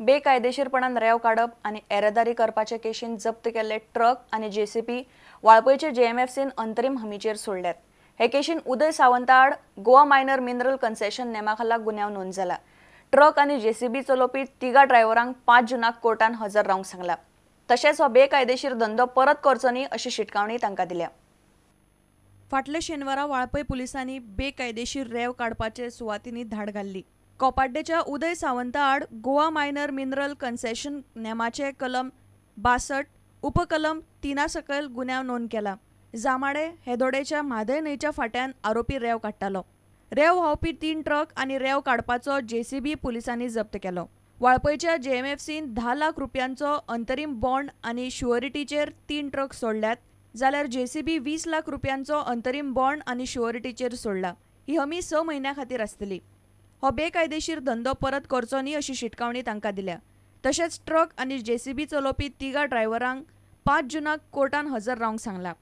बेकायदेशीरपणान रेंव काडप आनी येरादारी करपाचे केशीन जप्त केल्ले ट्रक आनी जेसीबी वाळपयचे जेएमएफसीन अंतरीम हमीचेर सोडल्यात। हे केशीन उदय सावंता आड गोवा मायनर मिनरल कन्सेशन नेमाखाला गुन्यांव नोंद जाला। ट्रक आनी जेसीबी चलोवपी तिगा ड्रायव्हरांक 5 जूनाक कोर्टान हजर रावंक सांगला। तशेंच हो बेकायदेशीर धंदो परत करचो न्ही अशी शिटकावणी तांकां दिल्या। फाटले शेनवारा वाळपय पुलिसांनी बेकायदेशीर रेंव काडपाचे सुवातींनी धाड घाल्ली। कोपाड्डेच्या उदय सावंता आड गोवा मायनर मिनरल कन्सेशन नेमाचे कलम 62 उपकलम 3 सकयल गुन्यांव नोंद केला। जामाडे हेदोडेच्या म्हादय न्हंयच्या फाट्यान आरोपी रेंव काडटालो। रेंव व्हांवपी 3 ट्रक आनी रेंव काडपाचो जेसीबी पुलिसांनी जप्त केलो। वाळपयच्या जेएमएफसीन 10 लाख रुपयांचो अंतरीम बॉन्ड आनी शुअरिटीचेर 3 ट्रक सोडल्यात, जाल्यार जेसीबी 20 लाख रुपयांचो अंतरीम बॉन्ड आनी शुअरिटीचेर सोडला। ही हमी 6 म्हयन्यां खातीर आसतली। हो बेकायदेशीर धंदो परत करचो न्ही अशी शिटकावणी तांकां दिल्या। तशेंच ट्रक आनी जेसीबी चलोवपी तिगा ड्रायव्हरांक 5 जूनाक कोर्टान हजर रावंक सांगला।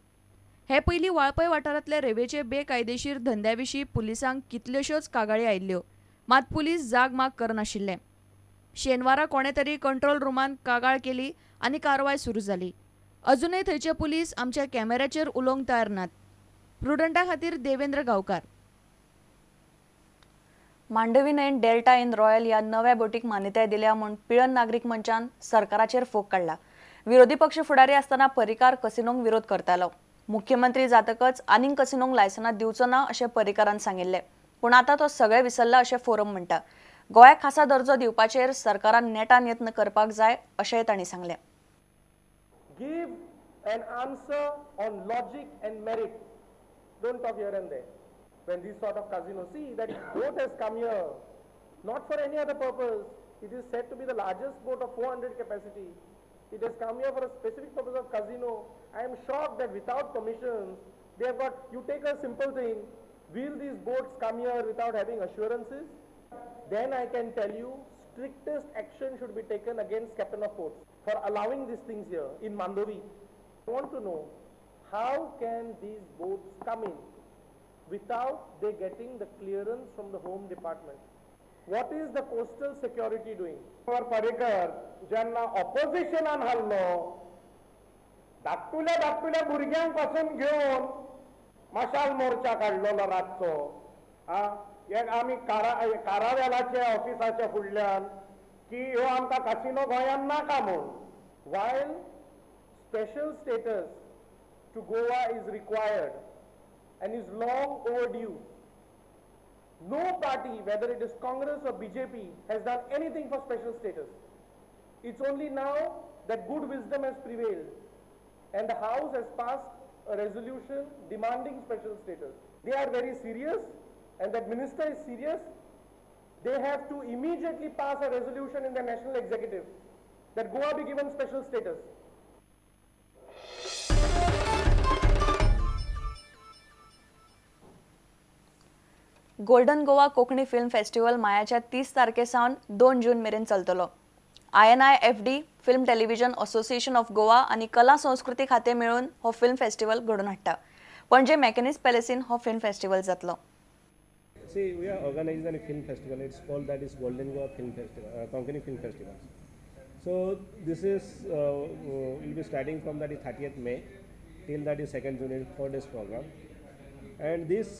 हे पयलीं वाळपय वाठारांतले रेवेचे बेकायदेशीर धंद्याविशीं पुलिसांक कितल्योशोच कागाळी आयिल्ल्यो, मात पुलीस जाग माग करनाशिल्ले। शेनवारा कोणे तरी कंट्रोल रुमान कागाळ केली आनी कारवाय सुरू जाली। अजूनय थंयचे पुलीस आमच्या कॅमेऱ्याचेर उलोवंक तयार नात। प्रुडंटा खातीर देवेंद्र गांवकार। मांडवी न्हंयेन डेल्टा इन रॉयल ह्या नव्या बोटीक मान्यताय दिल्या म्हूण पिळन नागरीक मंचान सरकाराचेर फोग काडला। विरोधी पक्ष फुडारी आसतना परिकार कसिनोंक विरोध करतालो। मुख्यमंत्री जातकच आनीक कसिनोंक लायसनां दिवचो ना अशें परिकारान सांगिल्लें, पूण आतां तो सगळे विसरला अशें फोरम म्हणटा। गोंयाक खासा दर्जो दिवपाचेर सरकारान नेटान यत्न करपाक जाय अशेंय तांणी सांगलें। Give an answer on logic and merit. Don't talk here and there. When these sort of casinos, see that boat has come here, not for any other purpose. It is said to be the largest boat of 400 capacity. It has come here for a specific purpose of casino. I am shocked that without permissions, they have got, you take a simple thing, will these boats come here without having assurances? Then I can tell you, strictest action should be taken against captain of ports for allowing these things here in Mandovi. I want to know, how can these boats come in without they getting the clearance from the Home Department? What is the coastal security doing? For Parikar, jenna opposition an hallo, धाकटुल्या भुरग्यांक पासून घेवन मशाल मोर्चा काडलेलो रातचो। एक आमी कारावेलाच्या ऑफिसाच्या फुडल्यान की ह्यो आमकां कसिनो गोंयान नाका म्हूण। While special status to Goa is required and is long overdue, no party, whether it is Congress or BJP, has done anything for special status. It's only now that good wisdom has prevailed and the House has passed a resolution demanding special status. They are very serious and that minister is serious. They have to immediately pass a resolution in the national executive that Goa be given special status. Golden Goa Konkani film festival मायाच्या 30 तारखेसावन 2 जून मेरेन चलतलो। INIFD film television association of Goa आनी कला संस्कृती खाते मेळून हो फिल्म फेस्टिवल घडोवन हाडटा। पणजे मॅकॅनिस पॅलेसीन हो फिल्म फेस्टिवल जातलो। See, we are organizing a film festival. It's called that is Golden Goa Film Festival, Konkani Film Festival. So this is will be starting from that is 30th May till that is 2nd June. It's 4 days program. And this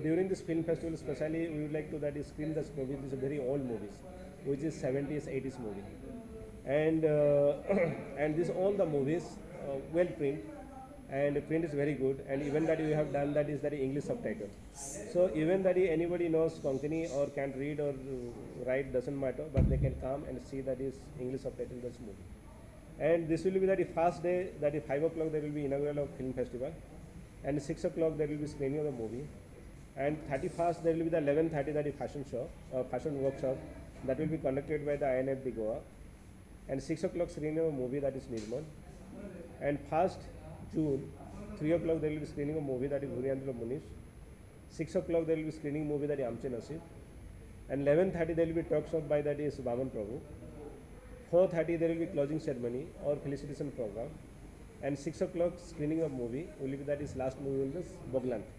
during this film festival, especially we would like to that is screen this movie. These are very old movies, which is 70s, 80s movie, and and this all the movies well print. And the print is very good, and even that we have done that is that English subtitle. So even that anybody knows Konkani or can't read or write doesn't matter, but they can come and see that is English subtitle this movie. And this will be that first day, that is 5 o'clock there will be inaugural of film festival, and 6 o'clock there will be screening of the movie, and 31st there will be the 11:30 that is fashion show, fashion workshop that will be conducted by the INFD Goa, and 6 o'clock screening of a movie that is Nirmal, and 1st June 3 o'clock there will be screening of movie that is Guriandra Munish, 6 o'clock there will be screening movie that is Amche Nasib, and 11:30 there will be talk show by that is Baman Prabhu, 4:30 there will be closing ceremony or felicitation program, and 6 o'clock screening of movie will be that is last movie will be Boglant.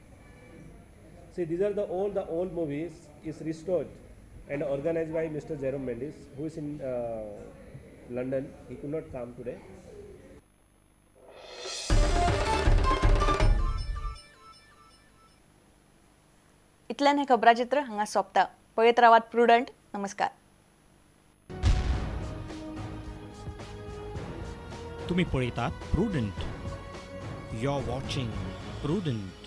See, these are all the old movies is restored and organized by Mr. Jerome Mendes, who is in London. He could not come today. इतल्यान हे खबराचित्र हांगा सोंपता. पळयत रावात prudent. नमस्कार. तुम्ही पळयतात Prudent. You are watching prudent.